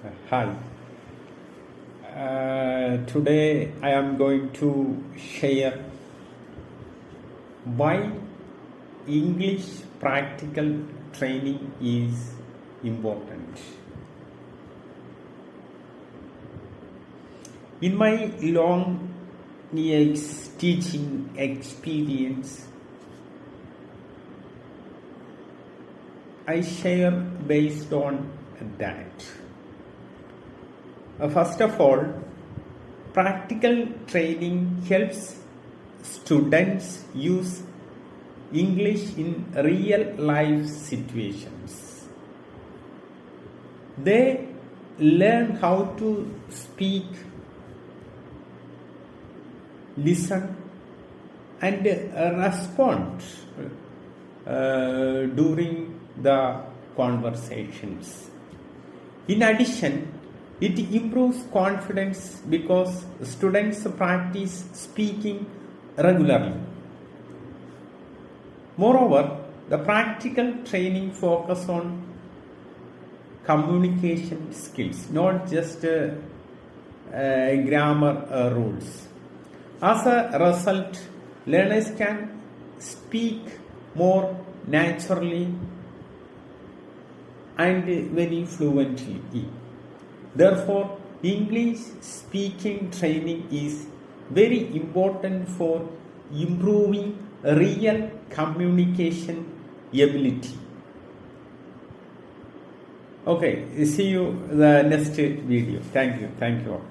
Hi. Today I am going to share why English practical training is important. In my long years teaching experience, I share based on that. First of all, practical training helps students use English in real life situations. They learn how to speak, listen, and respond during the conversations. In addition, it improves confidence because students practice speaking regularly. Moreover, the practical training focuses on communication skills, not just grammar rules. As a result, learners can speak more naturally and very fluently. Therefore, English speaking training is very important for improving real communication ability. Okay, see you the next video. Thank you all.